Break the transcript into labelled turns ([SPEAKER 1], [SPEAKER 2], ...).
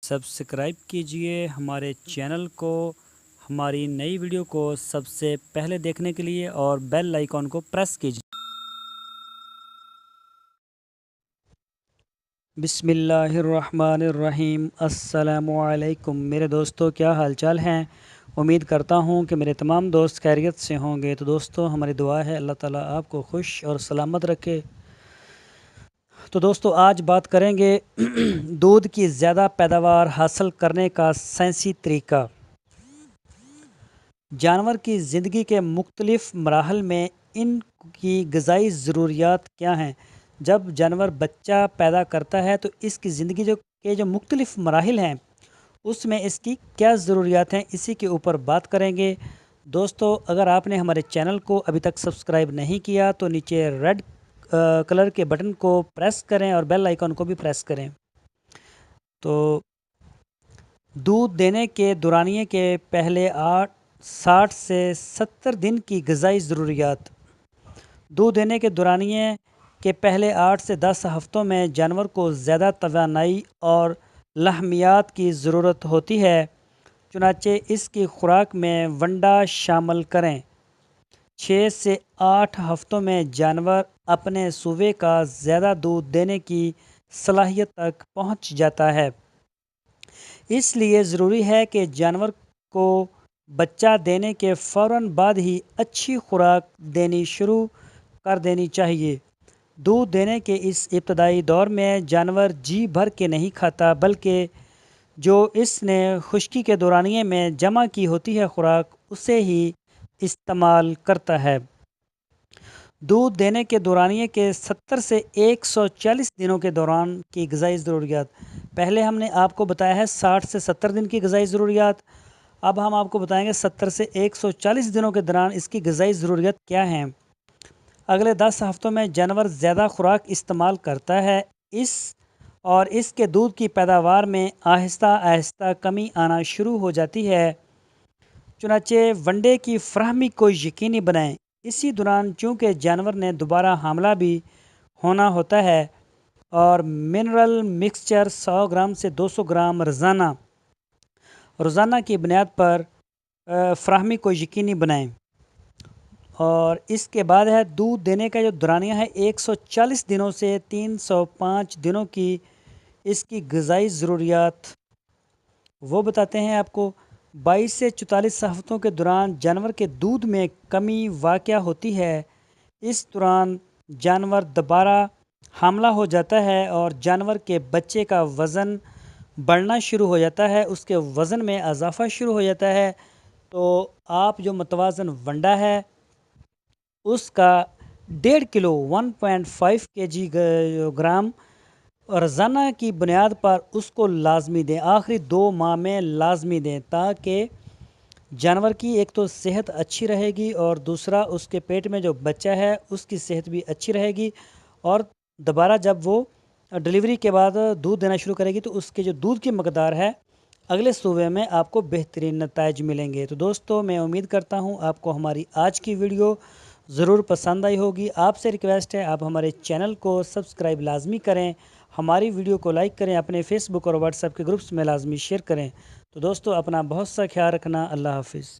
[SPEAKER 1] Subscribe कीजिए हमारे channel को, हमारी नई वीडियो को सबसे पहले देखने के लिए और बेल आइकॉन को प्रेस कीजिए। बिस्मिल्लाहिर्रहमानिर्रहीम। अस्सलामुअलैकुम मेरे दोस्तों, क्या हालचाल हैं। उम्मीद करता हूं कि मेरे तमाम दोस्त खैरियत से होंगे। तो दोस्तों, हमारी दुआ है अल्लाह ताला आपको खुश और सलामत रखे। तो दोस्तों, आज बात करेंगे दूध की ज़्यादा पैदावार हासिल करने का साइंसी तरीका। जानवर की ज़िंदगी के मुख्तलिफ़ मराहल में इनकी ग़िज़ाई ज़रूरियात क्या हैं। जब जानवर बच्चा पैदा करता है तो इसकी ज़िंदगी जो मुख्तलिफ़ मराहिल हैं उसमें इसकी क्या ज़रूरियात हैं, इसी के ऊपर बात करेंगे। दोस्तों, अगर आपने हमारे चैनल को अभी तक सब्सक्राइब नहीं किया तो नीचे रेड कलर के बटन को प्रेस करें और बेल आइकन को भी प्रेस करें। तो दूध देने के दौरानिए के पहले 60 से 70 दिन की ग़िज़ाई ज़रूरियात। दूध देने के दौरानिए के पहले 8 से 10 हफ़्तों में जानवर को ज़्यादा तवानाई और लहमियात की ज़रूरत होती है, चुनांचे इसकी खुराक में वंडा शामिल करें। 6 से 8 हफ़्तों में जानवर अपने सूबे का ज़्यादा दूध देने की सलाहियत तक पहुंच जाता है। इसलिए ज़रूरी है कि जानवर को बच्चा देने के फ़ौरन बाद ही अच्छी खुराक देनी शुरू कर देनी चाहिए। दूध देने के इस इब्तदाई दौर में जानवर जी भर के नहीं खाता, बल्कि जो इसने खुश्की के दौरानिए में जमा की होती है खुराक, उसे ही इस्तेमाल करता है। दूध देने के दौरानिए के 70 से 140 दिनों के दौरान की ग़िज़ाई ज़रूरियात। पहले हमने आपको बताया है 60 से 70 दिन की ग़िज़ाई ज़रूरियात। अब हम आपको बताएंगे 70 से 140 दिनों के दौरान इसकी ग़िज़ाई ज़रूरियात क्या हैं। अगले 10 हफ़्तों में जानवर ज़्यादा खुराक इस्तेमाल करता है और इसके दूध की पैदावार में आहिस्ता आहिस्ता कमी आना शुरू हो जाती है। चुनांचे वनडे की फराहमी को यकीनी बनाएं। इसी दौरान चूँकि जानवर ने दोबारा हमला भी होना होता है और मिनरल मिक्सचर 100 ग्राम से 200 ग्राम रोज़ाना की बुनियाद पर फराहमी को यकीनी बनाएं। और इसके बाद है दूध देने का जो दौरानिया है 140 दिनों से 305 दिनों की इसकी ग़िज़ाई ज़रूरियात वो बताते हैं आपको। 22 से 44 हफ़्तों के दौरान जानवर के दूध में कमी वाक़या होती है। इस दौरान जानवर दोबारा हमला हो जाता है और जानवर के बच्चे का वज़न बढ़ना शुरू हो जाता है, उसके वज़न में इजाफ़ा शुरू हो जाता है। तो आप जो मतवाज़न वंडा है उसका 1.5 किलो 1.5 केजी ग्राम रोज़ाना की बुनियाद पर उसको लाजमी दें। आखिरी 2 माह में लाजमी दें, ताकि जानवर की एक तो सेहत अच्छी रहेगी और दूसरा उसके पेट में जो बच्चा है उसकी सेहत भी अच्छी रहेगी। और दोबारा जब वो डिलीवरी के बाद दूध देना शुरू करेगी तो उसके जो दूध की मकदार है अगले सूबे में आपको बेहतरीन नताइज मिलेंगे। तो दोस्तों, मैं उम्मीद करता हूँ आपको हमारी आज की वीडियो ज़रूर पसंद आई होगी। आपसे रिक्वेस्ट है आप हमारे चैनल को सब्सक्राइब लाजमी करें, हमारी वीडियो को लाइक करें, अपने फेसबुक और व्हाट्सएप के ग्रुप्स में लाजमी शेयर करें। तो दोस्तों, अपना बहुत सा ख्याल रखना। अल्लाह हाफिज़।